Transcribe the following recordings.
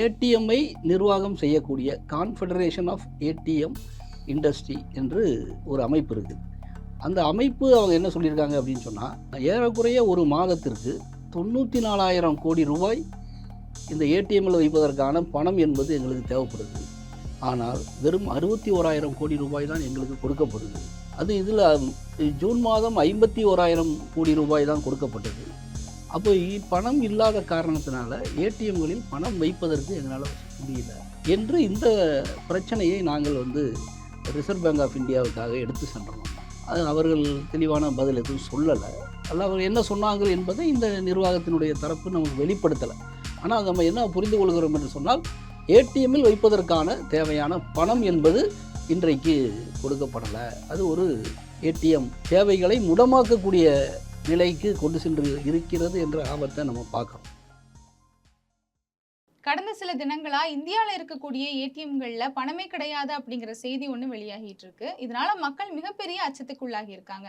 ஏடிஎம்மை நிர்வாகம் செய்யக்கூடிய confederation of ATM industry என்று ஒரு அமைப்பு இருக்குது. அந்த அமைப்பு அவங்க என்ன சொல்லியிருக்காங்க அப்படின்னு சொன்னால், ஏறக்குறைய ஒரு மாதத்திற்கு 94,000 கோடி ரூபாய் இந்த ஏடிஎம்மில் வைப்பதற்கான பணம் என்பது எங்களுக்கு தேவைப்படுது. ஆனால் வெறும் 61,000 கோடி ரூபாய் தான் எங்களுக்கு கொடுக்கப்படுது. அது இதில் ஜூன் மாதம் 51,000 கோடி ரூபாய் தான் கொடுக்கப்பட்டது. அப்போ பணம் இல்லாத காரணத்தினால ஏடிஎம்களில் பணம் வைப்பதற்கு எங்களால் முடியல என்று இந்த பிரச்சனையை நாங்கள் ரிசர்வ் பேங்க் ஆஃப் இந்தியாவுக்காக எடுத்து சென்றோம். அது அவர்கள் தெளிவான பதில் எதுவும் சொல்லலை. அல்ல அவர் என்ன சொன்னாங்க என்பதை இந்த நிர்வாகத்தினுடைய தரப்பு நமக்கு வெளிப்படுத்தலை. ஆனால் நம்ம என்ன புரிந்து கொள்கிறோம் என்று சொன்னால், ஏடிஎம்மில் வைப்பதற்கான தேவையான பணம் என்பது இன்றைக்கு கொடுக்கப்படலை. அது ஒரு ஏடிஎம் சேவைகளை முடமாக்கக்கூடிய நிலைக்கு கொண்டு சென்று இருக்கிறது என்ற ஆபத்தை நம்ம பார்க்குறோம். கடந்த சில தினங்களா இந்தியாவில் இருக்கக்கூடிய ஏடிஎம்களில் பணமே கிடையாது அப்படிங்கிற செய்தி ஒன்று வெளியாகிட்டு இருக்கு. இதனால மக்கள் மிகப்பெரிய அச்சத்துக்குள்ளாகி இருக்காங்க.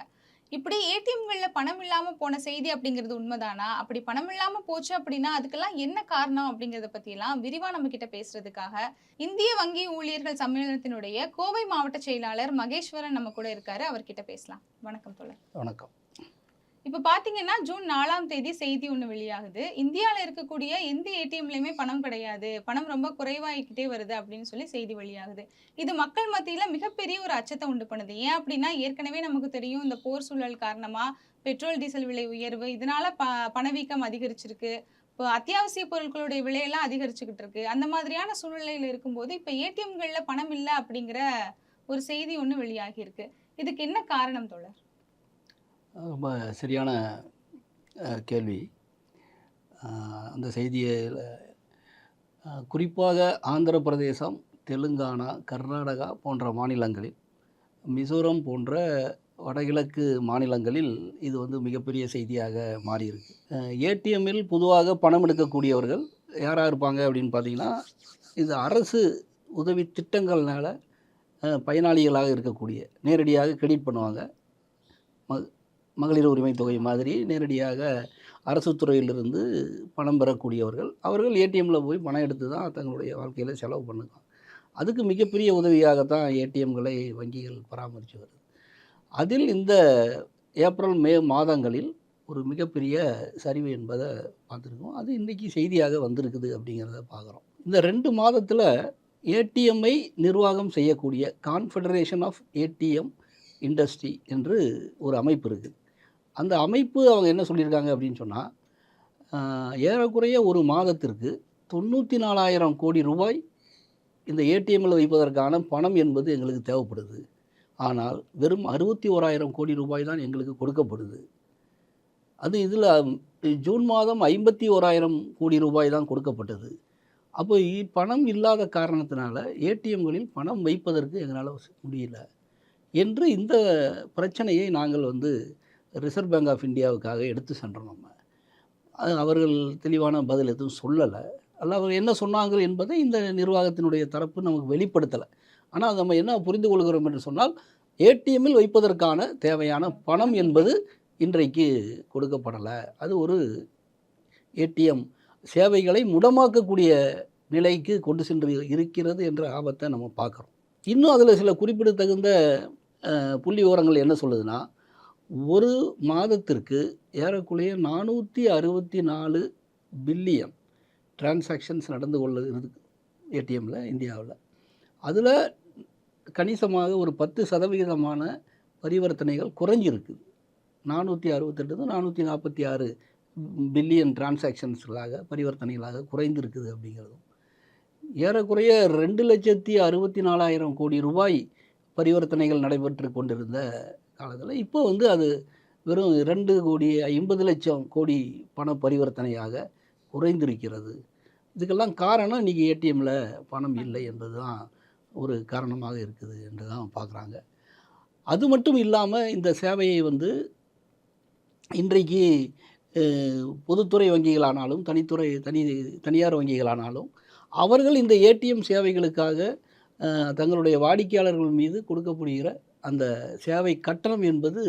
இப்படி ஏடிஎம்களில் பணம் இல்லாமல் போன செய்தி அப்படிங்கிறது உண்மைதானா? அப்படி பணம் இல்லாமல் போச்சு அப்படின்னா அதுக்கெல்லாம் என்ன காரணம் அப்படிங்கிறத பற்றியெல்லாம் விரிவாக நம்ம கிட்ட பேசுறதுக்காக இந்திய வங்கி ஊழியர்கள் சம்மேளனத்தினுடைய கோவை மாவட்ட செயலாளர் மகேஸ்வரன் நம்ம கூட இருக்காரு. அவர்கிட்ட பேசலாம். வணக்கம் தோழர். வணக்கம். இப்போ பார்த்தீங்கன்னா ஜூன் 4ஆம் தேதி செய்தி ஒன்று வெளியாகுது. இந்தியாவில் இருக்கக்கூடிய எந்த ஏடிஎம்லையுமே பணம் கிடையாது, பணம் ரொம்ப குறைவாகிக்கிட்டே வருது அப்படின்னு சொல்லி செய்தி வெளியாகுது. இது மக்கள் மத்தியில் மிகப்பெரிய ஒரு அச்சத்தை உண்டு பண்ணுது. ஏன் அப்படின்னா, ஏற்கனவே நமக்கு தெரியும், இந்த போர் சூழல் காரணமாக பெட்ரோல் டீசல் விலை உயர்வு, இதனால பணவீக்கம் அதிகரிச்சிருக்கு. இப்போ அத்தியாவசிய பொருட்களுடைய விலையெல்லாம் அதிகரிச்சுக்கிட்டு இருக்கு. அந்த மாதிரியான சூழ்நிலையில் இருக்கும்போது இப்போ ஏடிஎம்களில் பணம் இல்லை அப்படிங்கிற ஒரு செய்தி ஒன்று வெளியாகி இருக்கு. இதுக்கு என்ன காரணம் தோழர்? ரொம்ப சரியான கேள்வி. அந்த செய்தியில் குறிப்பாக ஆந்திர பிரதேசம், தெலுங்கானா, கர்நாடகா போன்ற மாநிலங்களில், மிசோரம் போன்ற வடகிழக்கு மாநிலங்களில் இது மிகப்பெரிய செய்தியாக மாறியிருக்கு. ஏடிஎம்மில் பொதுவாக பணம் எடுக்கக்கூடியவர்கள் யாராக இருப்பாங்க அப்படின்னு பார்த்தீங்கன்னா, இது அரசு உதவி திட்டங்கள்னால பயனாளிகளாக இருக்கக்கூடிய, நேரடியாக கிரெடிட் பண்ணுவாங்க. மகளிர் உரிமை தொகை மாதிரி நேரடியாக அரசு துறையிலிருந்து பணம் பெறக்கூடியவர்கள், அவர்கள் ஏடிஎம்மில் போய் பணம் எடுத்து தான் தங்களுடைய வாழ்க்கையில் செலவு பண்ணுவாங்க. அதுக்கு மிகப்பெரிய உதவியாகத்தான் ஏடிஎம்களை வங்கிகள் பராமரித்து வருது. அதில் இந்த ஏப்ரல் மே மாதங்களில் ஒரு மிகப்பெரிய சரிவு என்பதை பார்த்துருக்கோம். அது இன்றைக்கி செய்தியாக வந்திருக்குது அப்படிங்கிறத பார்க்குறோம். இந்த 2 மாதத்தில் ஏடிஎம்மை நிர்வாகம் செய்யக்கூடிய கான்ஃபெடரேஷன் ஆஃப் ஏடிஎம் இண்டஸ்ட்ரி என்று ஒரு அமைப்பு இருக்குது. அந்த அமைப்பு அவங்க என்ன சொல்லியிருக்காங்க அப்படின்னு சொன்னால், ஏறக்குறைய ஒரு மாதத்திற்கு 94,000 கோடி ரூபாய் இந்த ஏடிஎம்மில் வைப்பதற்கான பணம் என்பது எங்களுக்கு தேவைப்படுது. ஆனால் வெறும் 61,000 கோடி ரூபாய் தான் எங்களுக்கு கொடுக்கப்படுது. அது இதில் ஜூன் மாதம் 51,000 கோடி ரூபாய் தான் கொடுக்கப்பட்டது. அப்போ பணம் இல்லாத காரணத்தினால ஏடிஎம்களில் பணம் வைப்பதற்கு எங்களால் முடியல என்று இந்த பிரச்சனையை நாங்கள் ரிசர்வ் பேங்க் ஆஃப் இந்தியாவுக்காக எடுத்து சென்றோம். அது அவர்கள் தெளிவான பதில் எதுவும் சொல்லலை. அல்ல அவர் என்ன சொன்னாங்க என்பதை இந்த நிர்வாகத்தினுடைய தரப்பு நமக்கு வெளிப்படுத்தலை. ஆனால் நம்ம என்ன புரிந்து கொள்கிறோம் என்று சொன்னால், ஏடிஎம்மில் வைப்பதற்கான தேவையான பணம் என்பது இன்றைக்கு கொடுக்கப்படலை. அது ஒரு ஏடிஎம் சேவைகளை முடமாக்கக்கூடிய நிலைக்கு கொண்டு சென்று இருக்கிறது என்ற ஆபத்தை நம்ம பார்க்குறோம். இன்னும் அதில் சில குறிப்பிடத்தகுந்த புள்ளி விவரங்கள் என்ன சொல்லுதுன்னா, ஒரு மாதத்திற்கு ஏறக்குறைய 464 பில்லியன் டிரான்சாக்ஷன்ஸ் நடந்து கொள்ளுகிறது ஏடிஎம்மில் இந்தியாவில். அதில் கணிசமாக ஒரு 10% பரிவர்த்தனைகள் குறைஞ்சிருக்குது. 468 446 பில்லியன் டிரான்சாக்ஷன்ஸ்களாக பரிவர்த்தனைகளாக குறைந்திருக்குது அப்படிங்கிறதும், ஏறக்குறைய 2,64,000 கோடி ரூபாய் பரிவர்த்தனைகள் நடைபெற்று கொண்டிருந்த காலத்தில் இப்போ அது வெறும் 2,50,00,000 கோடி பண பரிவர்த்தனையாக குறைந்திருக்கிறது. இதுக்கெல்லாம் காரணம் இன்றைக்கி ஏடிஎம்மில் பணம் இல்லை என்பது தான் ஒரு காரணமாக இருக்குது என்று தான் பார்க்குறாங்க. அது மட்டும் இல்லாமல் இந்த சேவையை இன்றைக்கு பொதுத்துறை வங்கிகளானாலும் தனியார் வங்கிகளானாலும் அவர்கள் இந்த ஏடிஎம் சேவைகளுக்காக தங்களுடைய வாடிக்கையாளர்கள் மீது கொடுக்கப்படுகிற அந்த சேவை கட்டணம் என்பது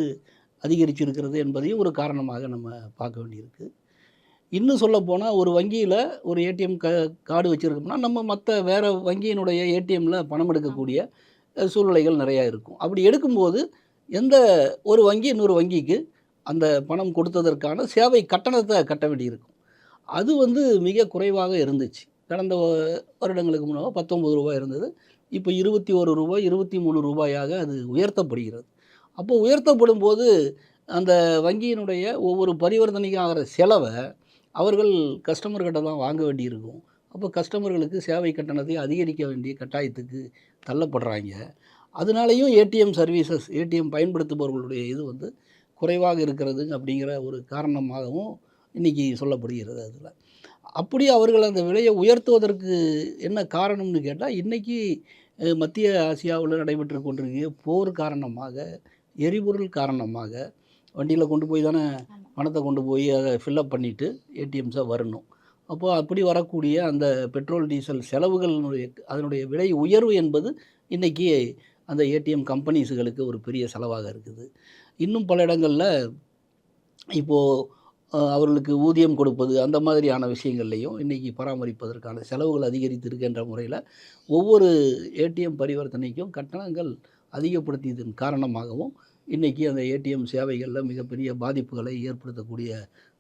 அதிகரிச்சிருக்கிறது என்பதையும் ஒரு காரணமாக நம்ம பார்க்க வேண்டியிருக்கு. இன்னும் சொல்லப்போனால் ஒரு வங்கியில் ஒரு ஏடிஎம் கார்டு வச்சுருக்கோம்னா நம்ம மற்ற வேறு வங்கியினுடைய ஏடிஎம்மில் பணம் ஆமா. எடுக்கக்கூடிய சூழ்நிலைகள் நிறையா இருக்கும். அப்படி எடுக்கும்போது எந்த ஒரு வங்கி இன்னொரு வங்கிக்கு அந்த பணம் கொடுத்ததற்கான சேவை கட்டணத்தை கட்ட வேண்டியிருக்கும். அது வந்து மிக குறைவாக இருந்துச்சு. கடந்த வருடங்களுக்கு முன்னாக ரூ. 19 இருந்தது. இப்போ ரூ. 21 ரூ. 23 அது உயர்த்தப்படுகிறது. அப்போ உயர்த்தப்படும்போது அந்த வங்கியினுடைய ஒவ்வொரு பரிவர்த்தனைக்கும் ஆகிற செலவ அவர்கள் கஸ்டமர்கிட்ட தான் வாங்க வேண்டியிருக்கும். அப்போ கஸ்டமர்களுக்கு சேவை கட்டணத்தை அதிகரிக்க வேண்டிய கட்டாயத்துக்கு தள்ளப்படுறாய்ங்க. அதனாலேயும் ஏடிஎம் சர்வீசஸ், ஏடிஎம் பயன்படுத்துபவர்களுடைய இது வந்து குறைவாக இருக்கிறது அப்படிங்கிற ஒரு காரணமாகவும் இன்றைக்கி சொல்லப்படுகிறது அதில. அப்படி அவர்கள் அந்த விலையை உயர்த்துவதற்கு என்ன காரணம்னு கேட்டா, இன்னைக்கு மத்திய ஆசியாவுல நடைபெற்று கொண்டிருக்கிற போர் காரணமாக, எரிபொருள் காரணமாக, வண்டியில கொண்டு போய் தானே ஆமா. பணத்த கொண்டு போய் அத ஃபில்லப் பண்ணிட்டு ஏடிஎம்ஸா வரணும். அப்போ அப்படி வரக்கூடிய அந்த பெட்ரோல், டீசல் செலவுகளினுடைய அதனுடைய விலை உயர்வு என்பது இன்னைக்கு அந்த ஏடிஎம் கம்பெனிஸுகளுக்கு ஒரு பெரிய செலவாக இருக்குது. இன்னும் பல இடங்கள்ல இப்போ அவர்களுக்கு ஊதியம் கொடுப்பது, அந்த மாதிரியான விஷயங்கள்லையும் இன்னைக்கு பராமரிப்பதற்கான செலவுகள் அதிகரித்திருக்கின்ற முறையில, ஒவ்வொரு ஏடிஎம் பரிவர்த்தனைக்கும் கட்டணங்கள் அதிகப்படுத்தியதன் காரணமாகவும், இன்னைக்கு அந்த ஏடிஎம் சேவைகள்ல மிகப்பெரிய பாதிப்புகளை ஏற்படுத்தக்கூடிய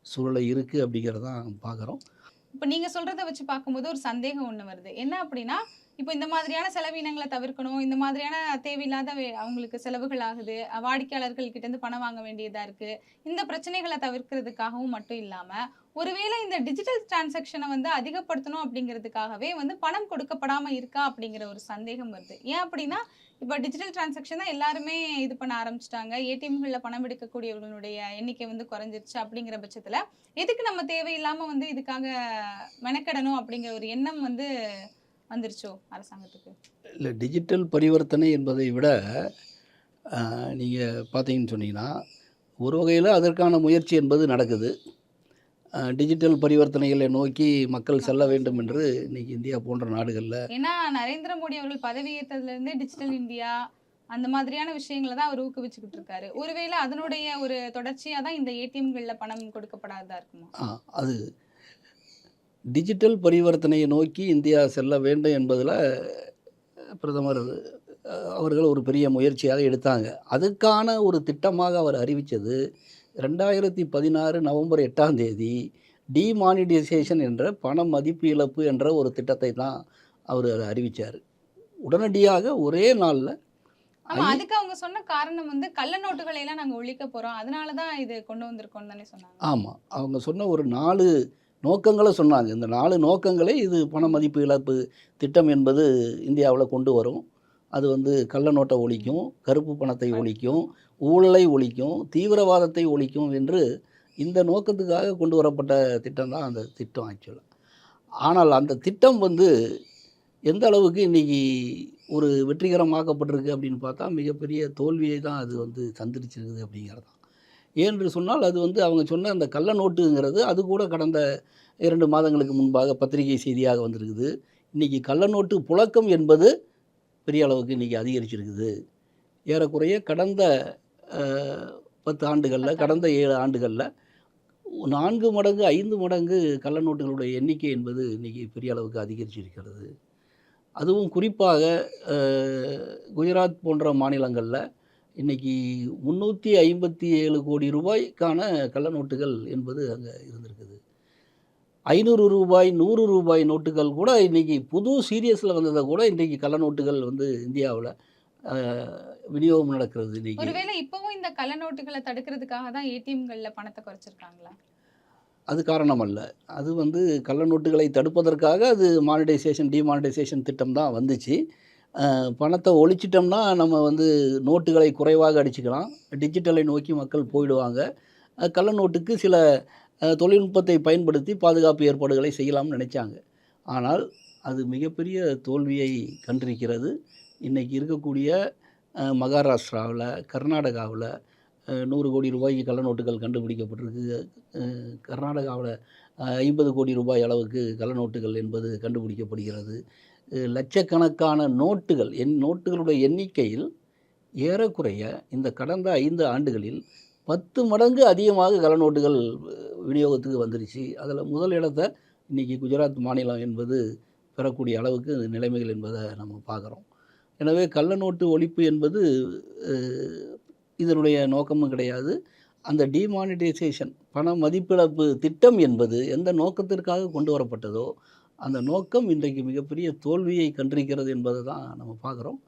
சூழ்நிலை இருக்கு அப்படிங்கிறத தான் பார்க்குறோம். இப்ப நீங்க சொல்றத வச்சு பார்க்கும்போது ஒரு சந்தேகம் ஒண்ணு வருது. என்ன அப்படின்னா, இப்ப இந்த மாதிரியான செலவினங்கள தவிர்க்கணும். இந்த மாதிரியான தேவையில்லாத அவங்களுக்கு செலவுகள் ஆகுது. வாடிக்கையாளர்கள் கிட்ட இருந்து பணம் வாங்க வேண்டியதா இருக்கு. இந்த பிரச்சனைகள தவிர்க்கிறதுக்காகவும் மட்டும் இல்லாம, ஒருவேளை இந்த டிஜிட்டல் டிரான்சாக்ஷன வந்து அதிகப்படுத்தணும் அப்படிங்கிறதுக்காகவே வந்து பணம் கொடுக்கப்படாம இருக்கா? அப்படிங்கிற ஒரு சந்தேகம் வருது. ஏன் அப்படின்னா, இப்ப டிஜிட்டல் டிரான்சாக்ஷன் தான் எல்லாருமே இது பண்ண ஆரம்பிச்சுட்டாங்க. ஏடிஎம்கள்ல பணம் எடுக்கக்கூடியவர்களுடைய எண்ணிக்கை வந்து குறைஞ்சிருச்சு அப்படிங்கிற பட்சத்துல, எதுக்கு நம்ம தேவையில்லாம வந்து இதுக்காக மெனக்கெடணும் அப்படிங்கிற ஒரு எண்ணம் வந்து வந்துருச்சோ அரசாங்கத்துக்கு? இல்ல டிஜிட்டல் பரிவர்த்தனை என்பதை விட, நீங்க பார்த்தீங்கன்னு சொன்னீங்கன்னா, ஒரு வகையில அதற்கான முயற்சி என்பது நடக்குது. டிஜிட்டல் பரிவர்த்தனைகளை நோக்கி மக்கள் செல்ல மக்கள் வேண்டும் சொல்லணும். என்று இன்னைக்கு இந்தியா போன்ற நாடுகள்ல ஏன்னா நரேந்திர மோடி அவர்கள் பதவியேற்றதுல இருந்தே டிஜிட்டல் இந்தியா அந்த மாதிரியான விஷயங்கள தான் அவர் ஊக்குவிச்சுக்கிட்டு இருக்காரு. ஒருவேளை அதனுடைய ஒரு தொடர்ச்சியா தான் இந்த ஏடிஎம்கள்ல பணம் கொடுக்கப்படாததா இருக்குமா? அது டிஜிட்டல் பரிவர்த்தனையை நோக்கி இந்தியா செல்ல வேண்டும் என்பதில பிரதமர் அவர்கள் ஒரு பெரிய முயற்சியாக எடுத்தாங்க. அதுக்கான ஒரு திட்டமாக அவர் அறிவிச்சது 2016 நவம்பர் 8ஆம் தேதி டிமானிடைசேஷன் என்ற பண மதிப்பு இழப்பு என்ற ஒரு திட்டத்தை தான் அவரு அறிவிச்சாரு. உடனடியாக ஒரே நாள்ல ஆமா. ஐ அதுக்கு அவங்க சொன்ன காரணம் வந்து கள்ள நோட்டுகளை எல்லாம் நாங்க ஒழிக்க போறோம். அதனால தான் இது கொண்டு வந்திருக்கோம்னு தானே சொன்னாங்க. ஆமா. அவங்க சொன்ன ஒரு 4 நோக்கங்கள சொன்னாங்க. இந்த 4 நோக்கங்களை இது பண ம். மதிப்பு இழப்பு திட்டம் என்பது இந்தியாவுல கொண்டு வரும். அது வந்து கள்ள நோட்ட ம். ஒழிக்கும், கருப்பு பணத்தை ஒழிக்கும், ஆமா. ஊழலை ஒழிக்கும், தீவிரவாதத்தை ஒழிக்கும் என்று இந்த நோக்கத்துக்காக கொண்டு வரப்பட்ட திட்டம் தான் அந்த திட்டம் ஆக்சுவலா. ஆனால் அந்த திட்டம் வந்து எந்த அளவுக்கு இன்னைக்கு ஒரு வெற்றிகரமாக்கப்பட்டிருக்கு அப்படின்னு பார்த்தா, மிகப்பெரிய தோல்வியை தான் அது வந்து சந்திச்சிருக்குது அப்படிங்கிறது தான். ஏனென்று சொன்னால், அது வந்து அவங்க சொன்ன அந்த கள்ள நோட்டுங்கிறது, அது கூட கடந்த 2 மாதங்களுக்கு முன்பாக பத்திரிகை செய்தியாக வந்திருக்குது. இன்னைக்கு கள்ள நோட்டு புழக்கம் என்பது பெரிய அளவுக்கு இன்னைக்கு அதிகரிச்சிருக்குது. ஏறக்குறைய கடந்த அ 10 ஆண்டுகள்ல, 10 கடந்த ஆண்டுகள். 7 ஆண்டுகள்ல 4 மடங்கு, 5 மடங்கு கள்ள நோட்டுகளுடைய எண்ணிக்கை என்பது இன்னைக்கு பெரிய அளவுக்கு அதிகரிச்சிருக்கிறது. அதுவும் குறிப்பாக அ குஜராத் போன்ற மாநிலங்கள்ல இன்னைக்கு ரூ. 357 கோடி ரூபாய்க்கான கள்ள நோட்டுகள் என்பது அங்க இருந்திருக்குது. ரூ. 500 ரூ. 100 நோட்டுகள் கூட இன்னைக்கு புது சீரியஸ்ல வந்தத கூட இன்றைக்கு கள்ள நோட்டுகள் வந்து இந்தியாவுல அ விநியோகம் நடக்கிறது இன்னைக்கு. ஒருவேளை இப்பவும் இந்த கள்ள நோட்டுகள தடுக்கிறதுக்காக தான் ஏடிஎம்கள்ல பணத்த குறைச்சிருக்காங்களா? அது காரணம் அல்ல. அது வந்து கள்ள நோட்டுகளை தடுப்பதற்காக அது மானிடைசேஷன், டிமானிடைசேஷன் திட்டம் தான் வந்துச்சு. பணத்த ஒழிச்சிட்டோம்னா, நம்ம வந்து நோட்டுகளை குறைவாக அடிச்சுக்கலாம். டிஜிட்டலை நோக்கி மக்கள் ம். போயிடுவாங்க. கள்ள நோட்டுக்கு சில தொழில்நுட்பத்தை பயன்படுத்தி பாதுகாப்பு ஏற்பாடுகளை செய்யலாம்னு நினைச்சாங்க. ஆனால், அது மிகப்பெரிய தோல்வியை கண்டிருக்கிறது. இன்னைக்கு இருக்கக்கூடிய மகாராஷ்டிராவுல, கர்நாடகாவுல 100 கோடி ரூபாய்க்கு கள்ள நோட்டுகள் கண்டுபிடிக்கப்பட்டிருக்கு. அ கர்நாடகாவுல 50 கோடி ரூபாய் அளவுக்கு கள்ள நோட்டுகள் என்பது கண்டுபிடிக்கப்படுகிறது. லட்சக்கணக்கான நோட்டுகளுடைய எண்ணிக்கையில் ஏறக்குறைய இந்த கடந்த 5 ஆண்டுகளில் 10 மடங்கு அதிகமாக கள்ள நோட்டுகள் விநியோகத்துக்கு வந்துருச்சு. அதில முதல் இடத்த இன்னைக்கு குஜராத் மாநிலம் என்பது பெறக்கூடிய அளவுக்கு நிலைமைகள் என்பதை நம்ம பார்க்குறோம். எனவே கள்ள நோட்டு ஒழிப்பு என்பது அ இதனுடைய நோக்கமும் கிடையாது. அந்த டிமானிட்டைசேஷன் பண மதிப்பிழப்பு திட்டம் என்பது எந்த நோக்கத்திற்காக கொண்டு வரப்பட்டதோ, அந்த நோக்கம் இன்றைக்கு மிகப்பெரிய தோல்வியை கண்டிருக்கிறது என்பதை தான் நம்ம பார்க்குறோம்.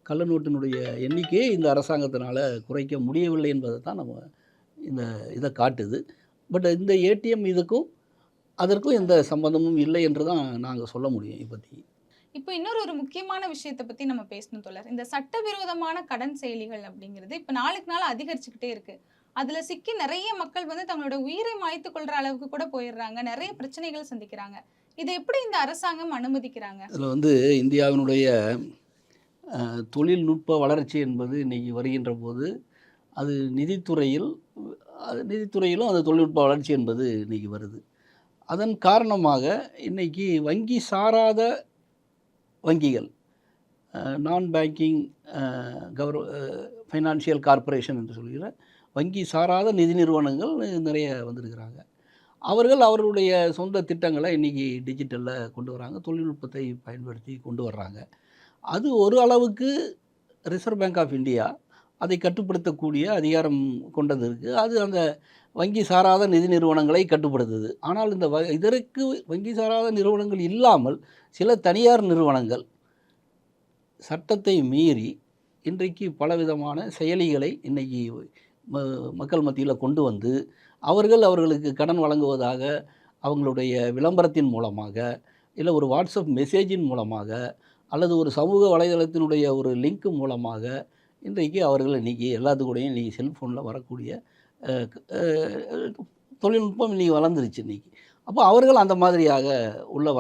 கள்ள நோட்டினுடைய எண்ணிக்கையை இந்த அரசாங்கத்தினால குறைக்க முடியவில்லை என்பதை தான் நம்ம இந்த இத காட்டுது. பட் இந்த ஏடிஎம் இதுக்கும், அதற்கும் எந்த சம்பந்தமும் இல்லை என்று தான் நாங்க சொல்ல முடியும் இப்போதைக்கு. இப்போ ஒரு முக்கியமான விஷயத்த பத்தி நம்ம பேசணும் தோழர். இந்த சட்டவிரோதமான கடன் செயலிகள் அப்படிங்கிறது இப்ப நாளுக்கு நாள் அதிகரிச்சுக்கிட்டே இருக்கு. அதுல சிக்கி நெறைய மக்கள் தங்களோட உயிரை மாய்த்துக் கொள்ற அளவுக்கு கூட போயிடுறாங்க. நெறைய பிரச்சனைகள் சந்திக்கிறாங்க. இத எப்படி இந்த அரசாங்கம் அனுமதிக்கிறாங்க? இதுல வந்து இந்தியாவினுடைய தொழில்நுட்ப வளர்ச்சி என்பது இன்னைக்கு வருகின்ற போது, அது நிதித்துறையிலும் அந்த தொழில்நுட்ப வளர்ச்சி என்பது இன்னைக்கு வருது. அதன் காரணமாக இன்னைக்கு வங்கி சாராத வங்கிகள், நான் பேங்கிங் ஃபைனான்சியல் கார்ப்பரேஷன் என்று சொல்கிற வங்கி சாராத நிதி நிறுவனங்கள் நிறைய வந்திருக்கிறாங்க. அவர்கள் அவர்களுடைய சொந்த திட்டங்களை இன்றைக்கி டிஜிட்டலில் கொண்டு வராங்க, தொழில்நுட்பத்தை பயன்படுத்தி கொண்டு வர்றாங்க. அது ஒரு அளவுக்கு ரிசர்வ் பேங்க் ஆஃப் இந்தியா அதை கட்டுப்படுத்தக்கூடிய அதிகாரம் கொண்டது இருக்குது. அது அந்த வங்கி சாராத நிதி நிறுவனங்களை கட்டுப்படுத்துது. ஆனால் இந்த இதற்கு வங்கி சாராத நிறுவனங்கள் இல்லாமல் சில தனியார் நிறுவனங்கள் சட்டத்தை மீறி இன்றைக்கு பலவிதமான செயலிகளை இன்றைக்கி மக்கள் மத்தியில் கொண்டு வந்து அவர்களுக்கு கடன் வழங்குவதாக அவங்களுடைய விளம்பரத்தின் மூலமாக, இல்லை ஒரு வாட்ஸ்அப் மெசேஜின் மூலமாக, அல்லது ஒரு சமூக வலைதளத்தினுடைய ஒரு லிங்க் மூலமாக இன்றைக்கு அவர்கள் இன்றைக்கி எல்லாத்துக்கூடையும் இன்றைக்கி செல்ஃபோனில் வரக்கூடிய தொழில்நுட்பம் இன்றைக்கி வளர்ந்துருச்சு இன்றைக்கி. அப்போ அவர்கள் அந்த மாதிரியாக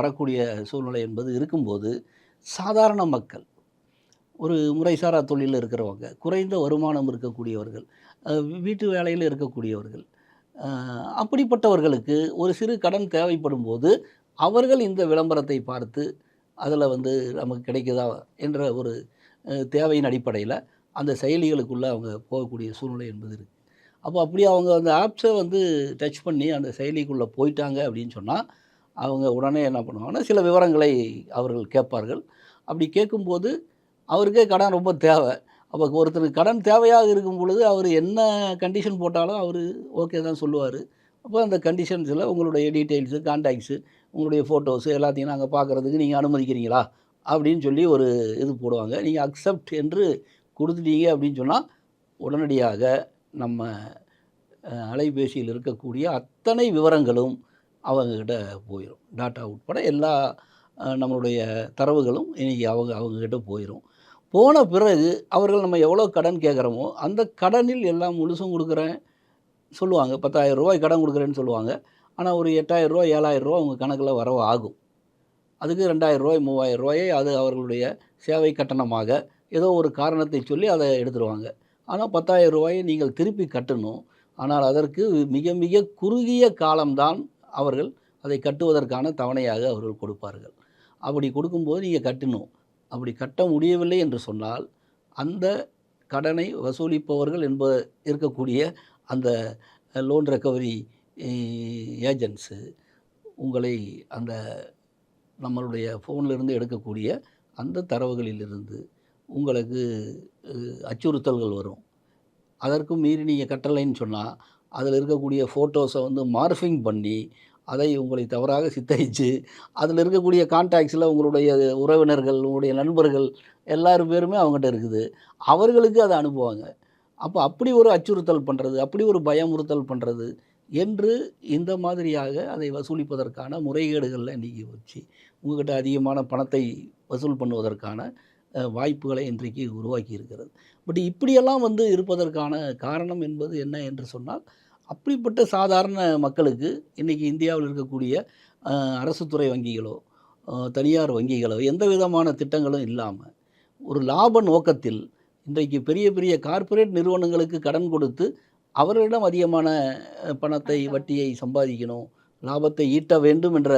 வரக்கூடிய சூழ்நிலை என்பது இருக்கும்போது, சாதாரண மக்கள், ஒரு முறைசாரா தொழிலில் இருக்கிறவங்க, குறைந்த வருமானம் இருக்கக்கூடியவர்கள், வீட்டு வேலையில் இருக்கக்கூடியவர்கள், அப்படிப்பட்டவர்களுக்கு ஒரு சிறு கடன் தேவைப்படும் போது அவர்கள் இந்த விளம்பரத்தை பார்த்து அதில் நமக்கு கிடைக்குதா என்ற ஒரு தேவையின் அடிப்படையில் அந்த செயலிகளுக்குள்ளே அவங்க போகக்கூடிய சூழ்நிலை என்பது இருக்குது. அப்போ அப்படி அவங்க அந்த ஆப்ஸை டச் பண்ணி அந்த செயலிக்குள்ளே போயிட்டாங்க அப்படின்னு சொன்னால், அவங்க உடனே என்ன பண்ணுவாங்கன்னா, சில விவரங்களை அவர்கள் கேட்பார்கள். அப்படி கேட்கும்போது அவருக்கே கடன் ரொம்ப தேவை. அப்போ ஒருத்தருக்கு கடன் தேவையாக இருக்கும் பொழுது அவர் என்ன கண்டிஷன் போட்டாலும் அவர் ஓகே தான் சொல்லுவார். அப்போ அந்த கண்டிஷன்ஸில் உங்களுடைய டீட்டெயில்ஸு, கான்டாக்ட்ஸு, உங்களுடைய ஃபோட்டோஸு எல்லாத்தையும் நாங்கள் பார்க்குறதுக்கு நீங்கள் அனுமதிக்கிறீங்களா அப்படின்னு சொல்லி ஒரு இது போடுவாங்க. நீங்கள் அக்செப்ட் என்று கொடுத்துட்டீங்க அப்படின்னு சொன்னால், உடனடியாக நம்ம அலைபேசியில் இருக்கக்கூடிய அத்தனை விவரங்களும் அவங்கக்கிட்ட போயிடும். டாட்டா உட்பட எல்லா நம்மளுடைய தரவுகளும் இன்றைக்கி அவங்கக்கிட்ட போயிடும். போன பிறகு அவர்கள் நம்ம எவ்வளோ கடன் கேட்குறோமோ அந்த கடனில் எல்லாம் முழுசும் கொடுக்குறேன் சொல்லுவாங்க. 10,000 ரூபாய் கடன் கொடுக்குறேன்னு சொல்லுவாங்க. ஆனால் ஒரு 8,000 ரூபா 7,000 ரூபா அவங்க கணக்கில் வரவு ஆகும். அதுக்கு 2,000 ரூபாய் 3,000 ரூபாயை அது அவர்களுடைய சேவை கட்டணமாக ஏதோ ஒரு காரணத்தை சொல்லி அதை எடுத்துருவாங்க. ஆனால் 10,000 ரூபாயை நீங்கள் திருப்பி கட்டணும். ஆனால் அதற்கு மிக மிக குறுகிய காலம்தான் அவர்கள் அதை கட்டுவதற்கான தவணையாக அவர்கள் கொடுப்பார்கள். அப்படி கொடுக்கும்போது நீங்கள் கட்டணும். அப்படி கட்ட முடியவில்லை என்று சொன்னால், அந்த கடனை வசூலிப்பவர்கள் இருக்கக்கூடிய அந்த லோன் ரெக்கவரி ஏஜென்ட்ஸு உங்களை அந்த நம்மளுடைய ஃபோன்லேருந்து எடுக்கக்கூடிய அந்த தரவுகளிலிருந்து உங்களுக்கு அச்சுறுத்தல்கள் வரும். அதற்கும் மீறி நீங்கள் கட்டலைன்னு சொன்னால், அதில் இருக்கக்கூடிய ஃபோட்டோஸை மார்ஃபிங் பண்ணி அதை உங்களை தவறாக சித்தரித்து அதில் இருக்கக்கூடிய கான்டாக்ட்ஸில் உங்களுடைய உறவினர்கள், உங்களுடைய நண்பர்கள் எல்லார் பேருமே அவங்ககிட்ட இருக்குது. அவர்களுக்கு அதை அனுப்புவாங்க. அப்போ அப்படி ஒரு அச்சுறுத்தல் பண்ணுறது, அப்படி ஒரு பயமுறுத்தல் பண்ணுறது என்று இந்த மாதிரியாக அதை வசூலிப்பதற்கான முறைகேடுகளில் இன்றைக்கி வச்சு உங்கள்கிட்ட அதிகமான பணத்தை வசூல் பண்ணுவதற்கான வாய்ப்புகளை இன்றைக்கு உருவாக்கி இருக்கிறது. பட் இப்படியெல்லாம் இருப்பதற்கான காரணம் என்பது என்ன என்று சொன்னால், அப்படிப்பட்ட சாதாரண மக்களுக்கு இன்றைக்கி இந்தியாவில் இருக்கக்கூடிய அரசு துறை வங்கிகளோ, தனியார் வங்கிகளோ எந்த விதமான திட்டங்களும் இல்லாமல் ஒரு லாப நோக்கத்தில் இன்றைக்கு பெரிய பெரிய கார்ப்பரேட் நிறுவனங்களுக்கு கடன் கொடுத்து அவர்களிடம் அதிகமான பணத்தை, வட்டியை சம்பாதிக்கணும், லாபத்தை ஈட்ட வேண்டும் என்ற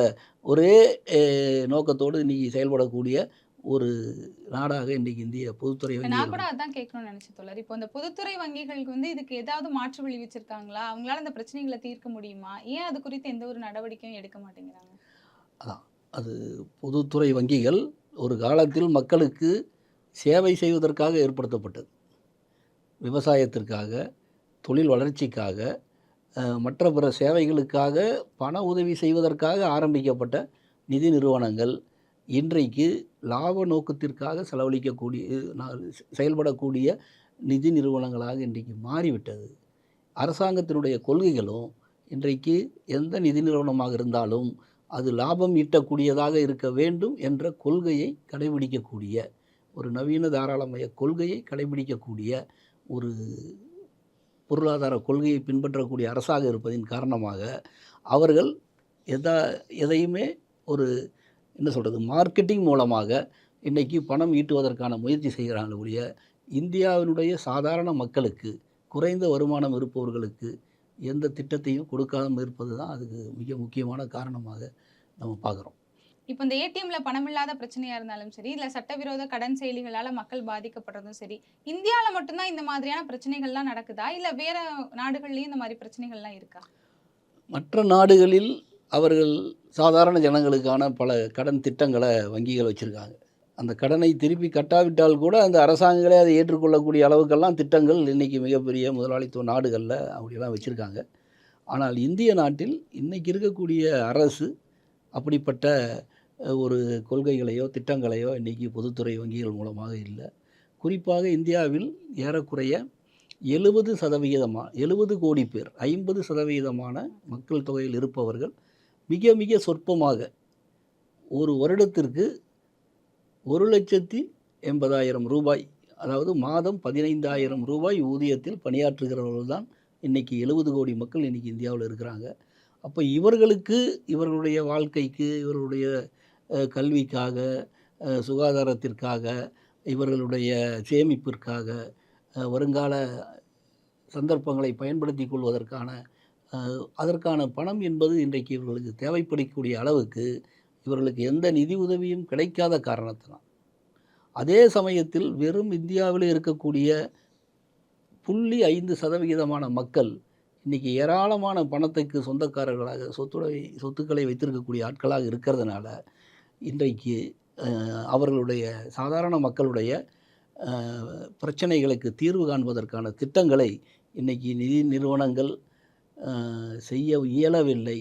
ஒரே நோக்கத்தோடு இன்றைக்கி செயல்படக்கூடிய ஒரு நாடாக இன்றைக்கி இந்திய பொதுத்துறை நான் வங்கிகள் கூட அதான் கேட்கணும்னு நினைச்சேன் தோழர். இப்போ இந்த பொதுத்துறை வங்கிகளுக்கு வந்து இதுக்கு ஏதாவது மாற்று வழி வச்சிருக்காங்களா? அவங்களால இந்த பிரச்சனைகள தீர்க்க முடியுமா? ஏன் அது குறித்து எந்த ஒரு நடவடிக்கையும் எடுக்க மாட்டேங்கிறாங்க? அதான் அது பொதுத்துறை வங்கிகள் ஒரு காலத்தில் மக்களுக்கு சேவை செய்வதற்காக ஏற்படுத்தப்பட்டது. விவசாயத்திற்காக, தொழில் வளர்ச்சிக்காக, மற்ற பிற சேவைகளுக்காக பண உதவி செய்வதற்காக ஆரம்பிக்கப்பட்ட நிதி நிறுவனங்கள் இன்றைக்கு லாப நோக்கத்திற்காக செயல்படக்கூடிய நிதி நிறுவனங்களாக இன்றைக்கு மாறிவிட்டது. அரசாங்கத்தினுடைய கொள்கைகளும் இன்றைக்கு எந்த நிதி நிறுவனமாக இருந்தாலும் அது லாபம் ஈட்டக்கூடியதாக இருக்க வேண்டும் என்ற கொள்கையை கடைபிடிக்கக்கூடிய ஒரு நவீன தாராளமய கொள்கையை கடைபிடிக்கக்கூடிய ஒரு பொருளாதார கொள்கையை பின்பற்றக்கூடிய அரசாக இருப்பதின் காரணமாக அவர்கள் எதையுமே ஒரு என்ன சொல்கிறது மார்க்கெட்டிங் மூலமாக இன்றைக்கி பணம் ஈட்டுவதற்கான முயற்சி செய்கிறாங்க ஒழிய இந்தியாவினுடைய சாதாரண மக்களுக்கு குறைந்த வருமானம் இருப்பவர்களுக்கு எந்த திட்டத்தையும் கொடுக்காமல் இருப்பது தான் அதுக்கு மிக முக்கியமான காரணமாக நம்ம பார்க்குறோம். இப்போ இந்த ஏடிஎம்ல பணம் இல்லாத பிரச்சனையா இருந்தாலும் சரி, இல்ல சட்டவிரோத கடன் செயலிகளால மக்கள் பாதிக்கப்படுறதும் சரி, இந்தியால மட்டும்தான் இந்த மாதிரியான பிரச்சனைகள்லாம் நடக்குதா? இல்ல வேற நாடுகள்லயும் இந்த மாதிரி பிரச்சனைகள்லாம் இருக்கா? மற்ற நாடுகளில் அவர்கள் சாதாரண ஜனங்களுக்கான பல கடன் திட்டங்களை வங்கிகள் வச்சுருக்காங்க. அந்த கடனை திருப்பி கட்டாவிட்டால் கூட அந்த அரசாங்கங்களே அதை ஏற்றுக்கொள்ளக்கூடிய அளவுக்கெல்லாம் திட்டங்கள் இன்றைக்கி மிகப்பெரிய முதலாளித்துவ நாடுகளில் அப்படியெல்லாம் வச்சுருக்காங்க. ஆனால் இந்திய நாட்டில் இன்றைக்கி இருக்கக்கூடிய அரசு அப்படிப்பட்ட ஒரு கொள்கைகளையோ திட்டங்களையோ இன்றைக்கி பொதுத்துறை வங்கிகள் மூலமாக இல்லை. குறிப்பாக இந்தியாவில் ஏறக்குறைய 70 கோடி பேர் 50% மக்கள் தொகையில் இருப்பவர்கள் மிக மிக சொற்பமாக ஒரு வருடத்திற்கு ரூ. 1,80,000 அதாவது மாதம் ரூ. 15,000 ஊதியத்தில் பணியாற்றுகிறவர்கள் தான் இன்றைக்கி 70 கோடி மக்கள் இன்றைக்கி இந்தியாவில் இருக்கிறாங்க. அப்போ இவர்களுக்கு இவர்களுடைய வாழ்க்கைக்கு இவர்களுடைய கல்விக்காக சுகாதாரத்திற்காக இவர்களுடைய சேமிப்பிற்காக வருங்கால சந்தர்ப்பங்களை பயன்படுத்தி கொள்வதற்கான அதற்கான பணம் என்பது இன்றைக்கு இவர்களுக்கு தேவைப்படக்கூடிய அளவுக்கு இவர்களுக்கு எந்த நிதி உதவியும் கிடைக்காத காரணத்தினால் அதே சமயத்தில் வெறும் இந்தியாவில் இருக்கக்கூடிய 0.5% மக்கள் இன்றைக்கி ஏராளமான பணத்துக்கு சொந்தக்காரர்களாக சொத்துக்களை வைத்திருக்கக்கூடிய ஆட்களாக இருக்கிறதுனால இன்றைக்கு அவர்களுடைய சாதாரண மக்களுடைய பிரச்சனைகளுக்கு தீர்வு காண்பதற்கான திட்டங்களை இன்றைக்கி நிதி நிறுவனங்கள் செய்ய இயலவில்லை.